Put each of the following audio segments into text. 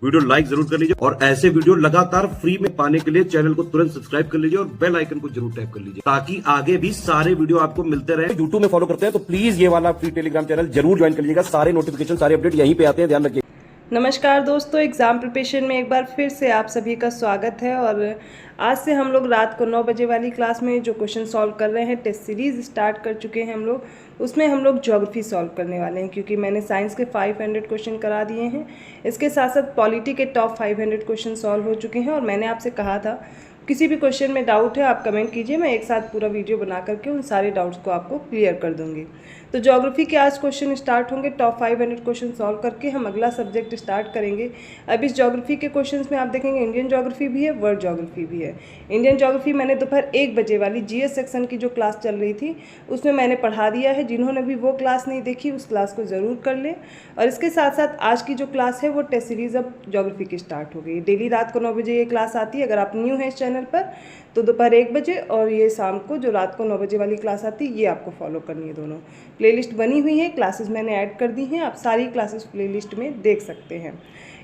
Video like जरूर कर लीजिए और ऐसे वीडियो लगातार फ्री में पाने के लिए चैनल को तुरंत सब्सक्राइब कर लीजिए और बेल आइकन को जरूर टैप कर लीजिए ताकि आगे भी सारे वीडियो आपको मिलते रहे। यूट्यूब में फॉलो करते हैं तो प्लीज ये वाला फ्री टेलीग्राम चैनल जरूर ज्वाइन कर लीजिएगा। सारे नोटिफिकेशन सारे अपडेट यहीं पे आते हैं, ध्यान रखिए। नमस्कार दोस्तों, एग्ज़ाम प्रिपरेशन में एक बार फिर से आप सभी का स्वागत है। और आज से हम लोग रात को 9 बजे वाली क्लास में जो क्वेश्चन सॉल्व कर रहे हैं, टेस्ट सीरीज़ स्टार्ट कर चुके हैं हम लोग। उसमें हम लोग ज्योग्राफी सॉल्व करने वाले हैं क्योंकि मैंने साइंस के 500 क्वेश्चन करा दिए हैं। इसके साथ साथ पॉलिटी के टॉप 500 क्वेश्चन सॉल्व हो चुके हैं। और मैंने आपसे कहा था किसी भी क्वेश्चन में डाउट है आप कमेंट कीजिए, मैं एक साथ पूरा वीडियो बना करके उन सारे डाउट्स को आपको क्लियर कर दूंगी। तो ज्योग्राफी के आज क्वेश्चन स्टार्ट होंगे। टॉप 500 क्वेश्चन सॉल्व करके हम अगला सब्जेक्ट स्टार्ट करेंगे। अब इस ज्योग्राफी के क्वेश्चंस में आप देखेंगे इंडियन ज्योग्राफी भी है, वर्ल्ड ज्योग्राफी भी है। इंडियन ज्योग्राफी मैंने दोपहर 1 बजे वाली जीएस सेक्शन की जो क्लास चल रही थी उसमें मैंने पढ़ा दिया है। जिन्होंने भी वो क्लास नहीं देखी उस क्लास को ज़रूर कर लें। और इसके साथ साथ आज की जो क्लास है वो टेस्ट सीरीज़ अब ज्योग्राफी की स्टार्ट हो गई। डेली रात को 9 बजे ये क्लास आती है। अगर आप न्यू हैं इस चैनल पर तो दोपहर 1 बजे और ये शाम को जो रात को 9 बजे वाली क्लास आती है ये आपको फॉलो करनी है। दोनों प्लेलिस्ट बनी हुई है, क्लासेस मैंने ऐड कर दी हैं, आप सारी क्लासेस प्लेलिस्ट में देख सकते हैं।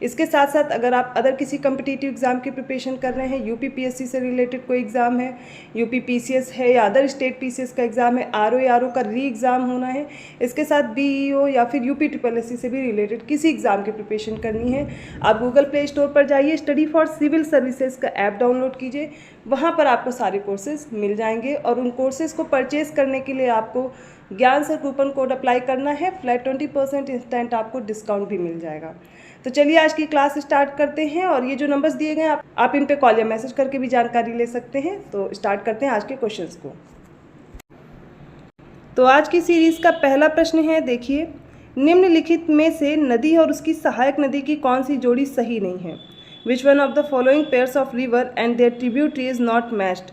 इसके साथ साथ अगर आप अदर किसी कम्पिटिटिव एग्ज़ाम की प्रिपरेशन कर रहे हैं, यूपी पीएससी से रिलेटेड कोई एग्ज़ाम है, यूपी पीसीएस है या अदर स्टेट पीसीएस का एग्ज़ाम है, आरओ का री एग्ज़ाम होना है, इसके साथ बीईओ या फिर यूपी ट्रिपलएससी से भी रिलेटेड किसी एग्ज़ाम की प्रिपरेशन करनी है, आप गूगल प्ले स्टोर पर जाइए, स्टडी फॉर सिविल सर्विसेज का ऐप डाउनलोड कीजिए। वहाँ पर आपको सारे कोर्सेज मिल जाएंगे और उन कोर्सेज को परचेज़ करने के लिए आपको ज्ञान सर कूपन कोड अप्लाई करना है। फ्लैट 20% इंस्टेंट आपको डिस्काउंट भी मिल जाएगा। तो चलिए आज की क्लास स्टार्ट करते हैं। और ये जो नंबर्स दिए गए आप इन पे कॉल या मैसेज करके भी जानकारी ले सकते हैं। तो स्टार्ट करते हैं आज के क्वेश्चंस को। तो आज की सीरीज़ का पहला प्रश्न है, देखिए, निम्नलिखित में से नदी और उसकी सहायक नदी की कौन सी जोड़ी सही नहीं है? Which one of the following pairs of river and their tributary is not matched?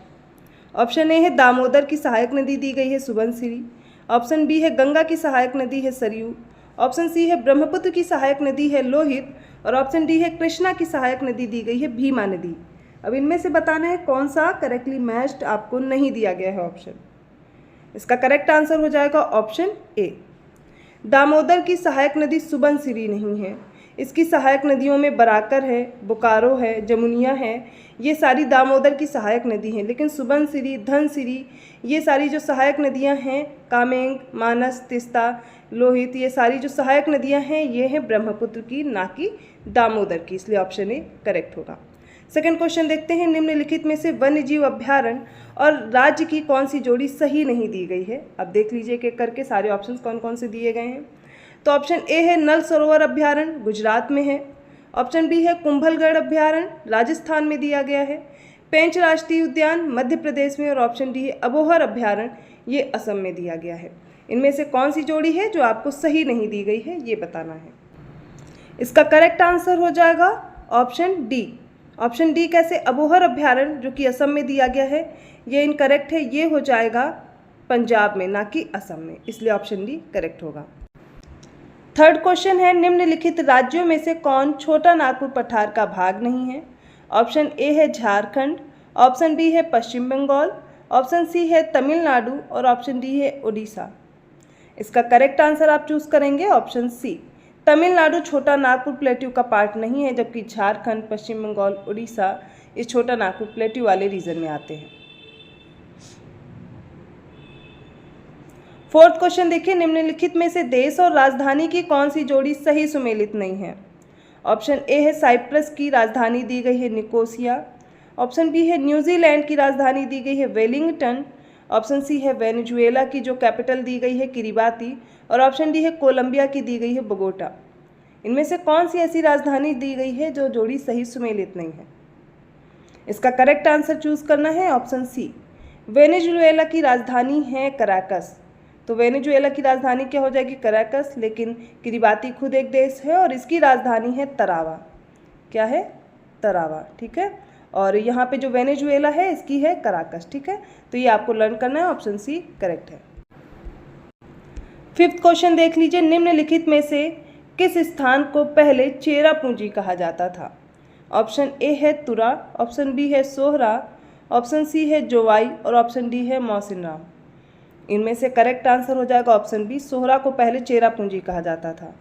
Option A है दामोदर की सहायक नदी दी गई है सुबनसिरी। ऑप्शन बी है गंगा की सहायक नदी है सरयू। ऑप्शन सी है ब्रह्मपुत्र की सहायक नदी है लोहित। और ऑप्शन डी है कृष्णा की सहायक नदी दी गई है भीमा नदी। अब इनमें से बताना है कौन सा करेक्टली मैच्ड आपको नहीं दिया गया है ऑप्शन। इसका करेक्ट आंसर हो जाएगा ऑप्शन ए। दामोदर की सहायक नदी सुबनसिरी नहीं है। इसकी सहायक नदियों में बराकर है, बोकारो है, जमुनिया है, ये सारी दामोदर की सहायक नदी हैं। लेकिन सुबनसिरी, धनसिरी, ये सारी जो सहायक नदियां हैं, कामेंग, मानस, तिस्ता, लोहित, ये सारी जो सहायक नदियां हैं ये हैं ब्रह्मपुत्र की, ना कि दामोदर की। इसलिए ऑप्शन ए करेक्ट होगा। सेकंड क्वेश्चन देखते हैं, निम्नलिखित में से वन्यजीव अभ्यारण्य और राज्य की कौन सी जोड़ी सही नहीं दी गई है? अब देख लीजिए कि करके सारे ऑप्शंस कौन कौन से दिए गए हैं। तो ऑप्शन ए है नल सरोवर अभ्यारण्य, गुजरात में है। ऑप्शन बी है कुंभलगढ़ अभ्यारण्य, राजस्थान में दिया गया है। पेंच राष्ट्रीय उद्यान मध्य प्रदेश में। और ऑप्शन डी है अबोहर अभ्यारण्य, ये असम में दिया गया है। इनमें से कौन सी जोड़ी है जो आपको सही नहीं दी गई है, ये बताना है। इसका करेक्ट आंसर हो जाएगा ऑप्शन डी। ऑप्शन डी कैसे? अबोहर अभ्यारण्य जो कि असम में दिया गया है ये इनकरेक्ट है, ये हो जाएगा पंजाब में, ना कि असम में। इसलिए ऑप्शन डी करेक्ट होगा। थर्ड क्वेश्चन है, निम्नलिखित राज्यों में से कौन छोटा नागपुर पठार का भाग नहीं है? ऑप्शन ए है झारखंड। ऑप्शन बी है पश्चिम बंगाल। ऑप्शन सी है तमिलनाडु। और ऑप्शन डी है उड़ीसा। इसका करेक्ट आंसर आप चूज करेंगे ऑप्शन सी। तमिलनाडु छोटा नागपुर प्लेट्यू का पार्ट नहीं है, जबकि झारखंड, पश्चिम बंगाल, उड़ीसा इस छोटा नागपुर प्लेट्यू वाले रीजन में आते हैं। फोर्थ क्वेश्चन देखिए, निम्नलिखित में से देश और राजधानी की कौन सी जोड़ी सही सुमेलित नहीं है? ऑप्शन ए है साइप्रस की राजधानी दी गई है निकोसिया। ऑप्शन बी है न्यूजीलैंड की राजधानी दी गई है वेलिंगटन। ऑप्शन सी है वेनेजुएला की जो कैपिटल दी गई है किरिबाती। और ऑप्शन डी है कोलंबिया की दी गई है बोगोटा। इनमें से कौन सी ऐसी राजधानी दी गई है जो जोड़ी सही सुमेलित नहीं है? इसका करेक्ट आंसर चूज करना है ऑप्शन सी। वेनेजुएला की राजधानी है कराकस। तो वेनेजुएला की राजधानी क्या हो जाएगी? कराकस। लेकिन किरिबाती खुद एक देश है और इसकी राजधानी है तरावा। क्या है? तरावा। ठीक है। और यहाँ पे जो वेनेजुएला है इसकी है कराकस। ठीक है। तो ये आपको लर्न करना है, ऑप्शन सी करेक्ट है। फिफ्थ क्वेश्चन देख लीजिए, निम्नलिखित में से किस स्थान को पहले चेरापूंजी कहा जाता था? ऑप्शन ए है तुरा। ऑप्शन बी है सोहरा। ऑप्शन सी है जोवाई। और ऑप्शन डी है मौसिनराम। इनमें से करेक्ट आंसर हो जाएगा ऑप्शन बी। सोहरा को पहले चेरापूंजी कहा जाता था।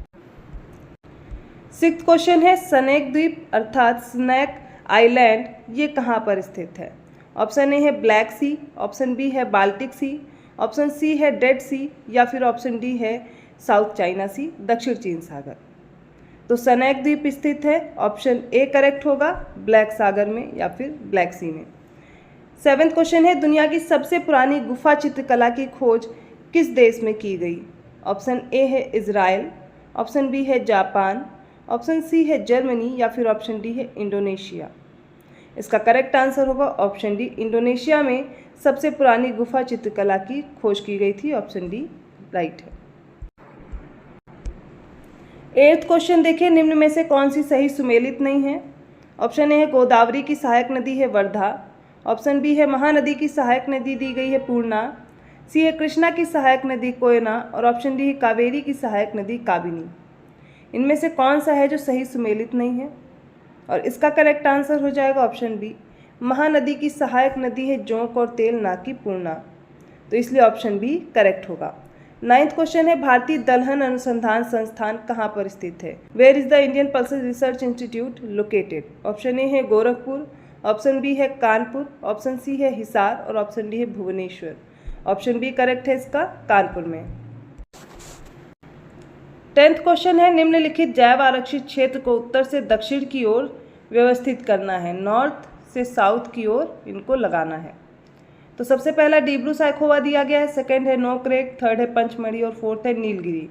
सिक्स्थ क्वेश्चन है स्नेक द्वीप अर्थात स्नेक आइलैंड ये कहाँ पर स्थित है? ऑप्शन ए है ब्लैक सी, ऑप्शन बी है बाल्टिक सी, ऑप्शन सी है डेड सी या फिर ऑप्शन डी है साउथ चाइना सी, दक्षिण चीन सागर। तो स्नेक द्वीप स्थित है, ऑप्शन ए करेक्ट होगा, ब्लैक सागर में या फिर ब्लैक सी में। सेवेंथ क्वेश्चन है दुनिया की सबसे पुरानी गुफा चित्रकला की खोज किस देश में की गई? ऑप्शन ए है इजराइल, ऑप्शन बी है जापान, ऑप्शन सी है जर्मनी या फिर ऑप्शन डी है इंडोनेशिया। इसका करेक्ट आंसर होगा ऑप्शन डी, इंडोनेशिया में सबसे पुरानी गुफा चित्रकला की खोज की गई थी। ऑप्शन डी राइट है। एट्थ क्वेश्चन देखिए, निम्न में से कौन सी सही सुमेलित नहीं है? ऑप्शन ए है गोदावरी की सहायक नदी है वर्धा, ऑप्शन बी है महानदी की सहायक नदी दी गई है पूर्णा, सी है कृष्णा की सहायक नदी कोयना और ऑप्शन डी है कावेरी की सहायक नदी काबिनी। इनमें से कौन सा है जो सही सुमेलित नहीं है? और इसका करेक्ट आंसर हो जाएगा ऑप्शन बी, महानदी की सहायक नदी है जोंक और तेल, ना कि पूर्णा। तो इसलिए ऑप्शन बी करेक्ट होगा। नाइन्थ क्वेश्चन है भारतीय दलहन अनुसंधान संस्थान कहाँ पर स्थित है? Where is the Indian pulses research institute located? Option A है गोरखपुर, ऑप्शन बी है कानपुर, ऑप्शन सी है हिसार और ऑप्शन डी है भुवनेश्वर। ऑप्शन बी करेक्ट है इसका, कानपुर में। 10th क्वेश्चन है निम्नलिखित जैव आरक्षित क्षेत्र को उत्तर से दक्षिण की ओर व्यवस्थित करना है, नॉर्थ से साउथ की ओर इनको लगाना है। तो सबसे पहला डिब्रू सैखोवा दिया गया है, सेकंड है नोकरेक, थर्ड है पंचमढ़ी और फोर्थ है नीलगिरी।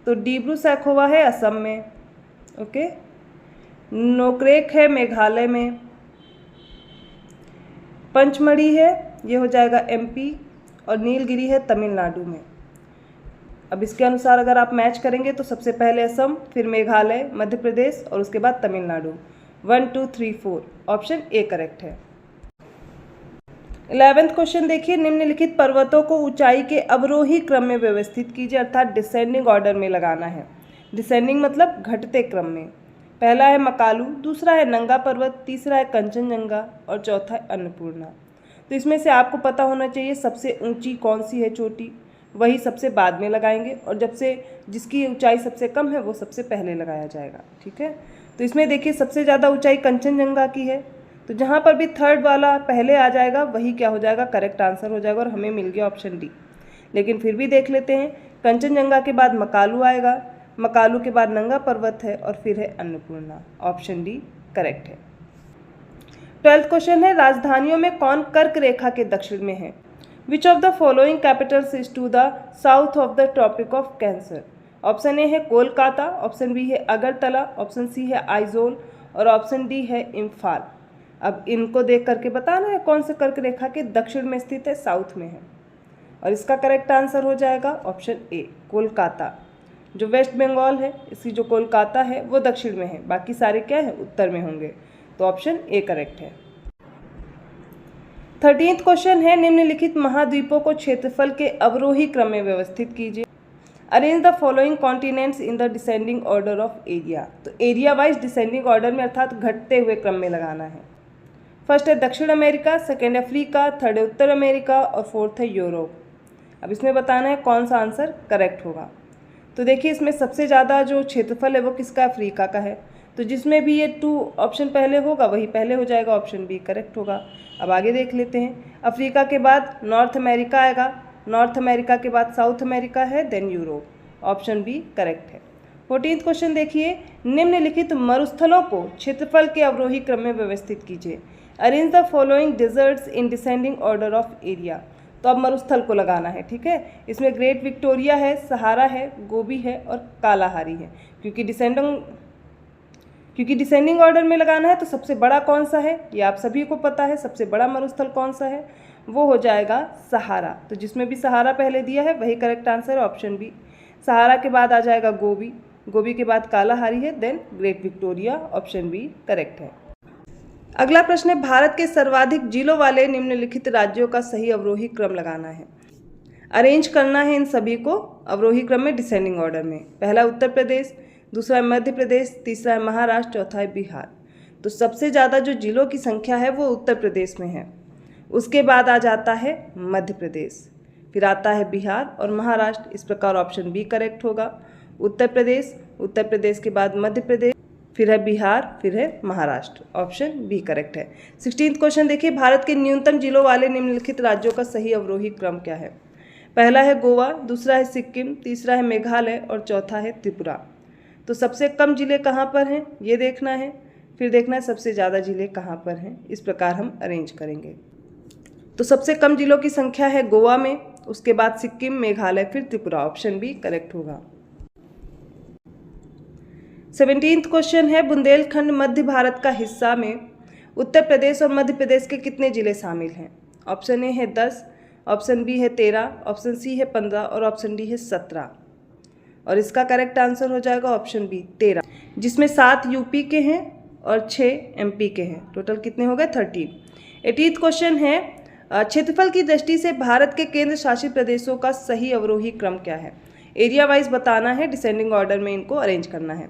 तो डिब्रू सैखोवा है असम में, ओके, नोकरेक है मेघालय में, पंचमढ़ी है ये हो जाएगा एमपी और नीलगिरी है तमिलनाडु में। अब इसके अनुसार अगर आप मैच करेंगे तो सबसे पहले असम, फिर मेघालय, मध्य प्रदेश और उसके बाद तमिलनाडु। 1 2 3 4 ऑप्शन ए करेक्ट है। 11th क्वेश्चन देखिए, निम्नलिखित पर्वतों को ऊंचाई के अवरोही क्रम में व्यवस्थित कीजिए अर्थात डिसेंडिंग ऑर्डर में लगाना है। डिसेंडिंग मतलब घटते क्रम में। पहला है मकालू, दूसरा है नंगा पर्वत, तीसरा है कंचनजंगा और चौथा है अन्नपूर्णा। तो इसमें से आपको पता होना चाहिए सबसे ऊंची कौन सी है चोटी, वही सबसे बाद में लगाएंगे और जब से जिसकी ऊंचाई सबसे कम है वो सबसे पहले लगाया जाएगा, ठीक है। तो इसमें देखिए सबसे ज़्यादा ऊंचाई कंचनजंगा की है, तो जहाँ पर भी थर्ड वाला पहले आ जाएगा वही क्या हो जाएगा, करेक्ट आंसर हो जाएगा और हमें मिल गया ऑप्शन डी। लेकिन फिर भी देख लेते हैं, कंचनजंगा के बाद मकालू आएगा, मकालू के बाद नंगा पर्वत है और फिर है अन्नपूर्णा। ऑप्शन डी करेक्ट है। 12th क्वेश्चन है राजधानियों में कौन कर्क रेखा के दक्षिण में है? Which of the following capitals is to the south of the tropic of cancer? Option A है कोलकाता, ऑप्शन बी है अगरतला, ऑप्शन सी है आइजोल और ऑप्शन डी है इम्फाल। अब इनको देख करके बताना है कौन से कर्क रेखा के दक्षिण में स्थित है, साउथ में है। और इसका करेक्ट आंसर हो जाएगा ऑप्शन ए कोलकाता। जो वेस्ट बंगाल है इसकी जो कोलकाता है वो दक्षिण में है, बाकी सारे क्या है उत्तर में होंगे। तो ऑप्शन ए करेक्ट है। 13th क्वेश्चन है निम्नलिखित महाद्वीपों को क्षेत्रफल के अवरोही क्रम में व्यवस्थित कीजिए। Arrange the following continents in the descending order of area. तो एरिया वाइज डिसेंडिंग ऑर्डर में अर्थात घटते हुए क्रम में लगाना है। फर्स्ट है दक्षिण अमेरिका, सेकेंड अफ्रीका, थर्ड है उत्तर अमेरिका और फोर्थ है यूरोप। अब इसमें बताना है कौन सा आंसर करेक्ट होगा। तो देखिए इसमें सबसे ज़्यादा जो क्षेत्रफल है वो किसका, अफ्रीका का है। तो जिसमें भी ये 2 ऑप्शन पहले होगा वही पहले हो जाएगा, ऑप्शन बी करेक्ट होगा। अब आगे देख लेते हैं, अफ्रीका के बाद नॉर्थ अमेरिका आएगा, नॉर्थ अमेरिका के बाद साउथ अमेरिका है, then Europe. Option B correct है। 14th क्वेश्चन देखिए, निम्नलिखित मरुस्थलों को क्षेत्रफल के अवरोही क्रम में व्यवस्थित कीजिए। Arrange the following deserts in descending order of area. तो अब मरुस्थल को लगाना है, ठीक है। इसमें ग्रेट विक्टोरिया है, सहारा है, गोबी है और कालाहारी है। क्योंकि डिसेंडिंग ऑर्डर में लगाना है तो सबसे बड़ा कौन सा है ये आप सभी को पता है। सबसे बड़ा मरुस्थल कौन सा है, वो हो जाएगा सहारा। तो जिसमें भी सहारा पहले दिया है वही करेक्ट आंसर है, ऑप्शन बी। सहारा के बाद आ जाएगा गोबी, गोबी के बाद कालाहारी है, then Great Victoria. Option B correct है। अगला प्रश्न है भारत के सर्वाधिक जिलों वाले निम्नलिखित राज्यों का सही अवरोही क्रम लगाना है। अरेंज करना है इन सभी को अवरोही क्रम में डिसेंडिंग ऑर्डर में। पहला उत्तर प्रदेश, दूसरा है मध्य प्रदेश, तीसरा है महाराष्ट्र, चौथा है बिहार। तो सबसे ज़्यादा जो जिलों की संख्या है वो उत्तर प्रदेश में है, उसके बाद आ जाता है मध्य प्रदेश, फिर आता है बिहार और महाराष्ट्र। इस प्रकार ऑप्शन बी करेक्ट होगा। उत्तर प्रदेश, उत्तर प्रदेश के बाद मध्य प्रदेश, फिर है बिहार, फिर है महाराष्ट्र। ऑप्शन बी करेक्ट है। 16th क्वेश्चन देखिए, भारत के न्यूनतम जिलों वाले निम्नलिखित राज्यों का सही अवरोही क्रम क्या है? पहला है गोवा, दूसरा है सिक्किम, तीसरा है मेघालय और चौथा है त्रिपुरा। तो सबसे कम जिले कहाँ पर हैं ये देखना है, फिर देखना है सबसे ज़्यादा जिले कहाँ पर हैं। इस प्रकार हम अरेंज करेंगे। तो सबसे कम जिलों की संख्या है गोवा में, उसके बाद सिक्किम, मेघालय, फिर त्रिपुरा। ऑप्शन बी करेक्ट होगा। 17th क्वेश्चन है, बुंदेलखंड मध्य भारत का हिस्सा में उत्तर प्रदेश और मध्य प्रदेश के कितने जिले शामिल हैं? ऑप्शन ए है 10, ऑप्शन बी है 13, ऑप्शन सी है 15 और ऑप्शन डी है 17। और इसका करेक्ट आंसर हो जाएगा ऑप्शन बी 13, जिसमें 7 यूपी के हैं और 6 एमपी के हैं। टोटल कितने हो गए? 13। 18th क्वेश्चन है, क्षेत्रफल की दृष्टि से भारत के केंद्र शासित प्रदेशों का सही अवरोही क्रम क्या है? एरिया वाइज बताना है, डिसेंडिंग ऑर्डर में इनको अरेंज करना है।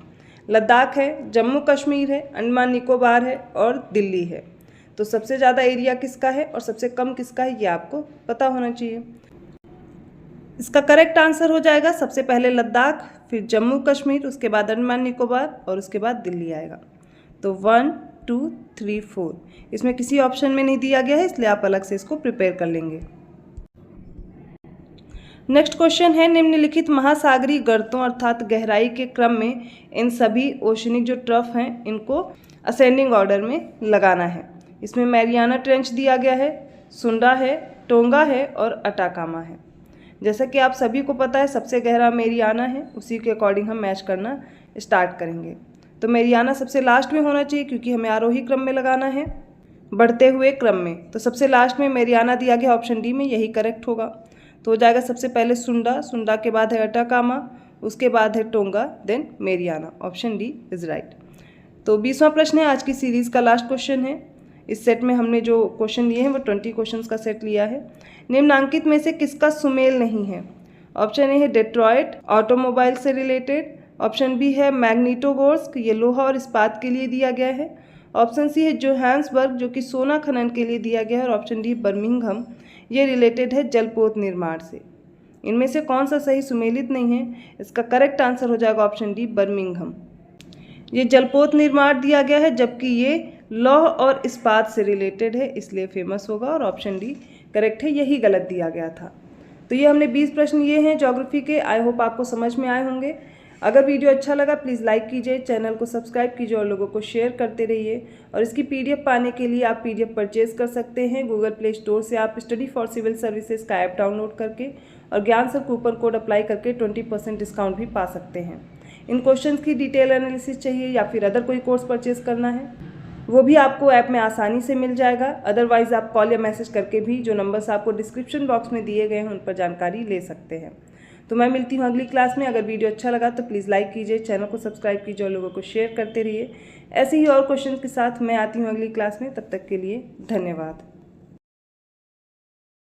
लद्दाख है, जम्मू कश्मीर है, अंडमान निकोबार है और दिल्ली है। तो सबसे ज़्यादा एरिया किसका है और सबसे कम किसका है ये आपको पता होना चाहिए। इसका करेक्ट आंसर हो जाएगा सबसे पहले लद्दाख, फिर जम्मू कश्मीर, उसके बाद अंडमान निकोबार और उसके बाद दिल्ली आएगा। तो 1, 2, 3, 4 इसमें किसी ऑप्शन में नहीं दिया गया है, इसलिए आप अलग से इसको प्रिपेयर कर लेंगे। नेक्स्ट क्वेश्चन है, निम्नलिखित महासागरीय गर्तों अर्थात गहराई के क्रम में इन सभी ओशनिक जो ट्रफ हैं इनको असेंडिंग ऑर्डर में लगाना है। इसमें मैरियाना ट्रेंच दिया गया है, सुंडा है, टोंगा है और अटाकामा है। जैसा कि आप सभी को पता है सबसे गहरा मैरियाना है, उसी के अकॉर्डिंग हम मैच करना स्टार्ट करेंगे। तो मैरियाना सबसे लास्ट में होना चाहिए क्योंकि हमें आरोही क्रम में लगाना है, बढ़ते हुए क्रम में। तो सबसे लास्ट में मैरियाना दिया गया, ऑप्शन डी में यही करेक्ट होगा। तो हो जाएगा सबसे पहले सुंडा, सुंडा के बाद है अटाकामा, उसके बाद है Tonga, then Mariana. Option D is right. तो 20वां प्रश्न है, आज की सीरीज़ का लास्ट क्वेश्चन है। इस सेट में हमने जो क्वेश्चन लिए हैं वो 20 क्वेश्चंस का सेट लिया है। निम्नांकित में से किसका सुमेल नहीं है? ऑप्शन ए है डेट्रॉयट, ऑटोमोबाइल से रिलेटेड। ऑप्शन बी है मैग्नीटोगोर्स्क, ये लोहा और इस्पात के लिए दिया गया है। ऑप्शन सी है जोहान्सबर्ग, जो कि सोना खनन के लिए दिया गया है। और ऑप्शन डी बर्मिंघम, ये रिलेटेड है जलपोत निर्माण से। इनमें से कौन सा सही सुमेलित नहीं है? इसका करेक्ट आंसर हो जाएगा ऑप्शन डी बर्मिंघम। ये जलपोत निर्माण दिया गया है, जबकि ये लौह और इस्पात से रिलेटेड है, इसलिए फेमस होगा। और ऑप्शन डी करेक्ट है, यही गलत दिया गया था। तो ये हमने 20 प्रश्न ये हैं ज्योग्राफी के। आई होप आपको समझ में आए होंगे। अगर वीडियो अच्छा लगा प्लीज़ लाइक कीजिए, चैनल को सब्सक्राइब कीजिए और लोगों को शेयर करते रहिए। और इसकी PDF पाने के लिए आप PDF परचेज कर सकते हैं गूगल प्ले स्टोर से। आप स्टडी फॉर सिविल सर्विसेज का ऐप डाउनलोड करके और ज्ञान सर कूपन कोड अप्लाई करके 20% डिस्काउंट भी पा सकते हैं। इन क्वेश्चंस की डिटेल एनालिसिस चाहिए या फिर अदर कोई कोर्स परचेज करना है वो भी आपको ऐप में आसानी से मिल जाएगा। अदरवाइज़ आप कॉल या मैसेज करके भी जो नंबर्स आपको डिस्क्रिप्शन बॉक्स में दिए गए हैं उन पर जानकारी ले सकते हैं। तो मैं मिलती हूँ अगली क्लास में। अगर वीडियो अच्छा लगा तो प्लीज़ लाइक कीजिए, चैनल को सब्सक्राइब कीजिए और लोगों को शेयर करते रहिए। ऐसे ही और क्वेश्चन के साथ मैं आती हूँ अगली क्लास में। तब तक के लिए धन्यवाद।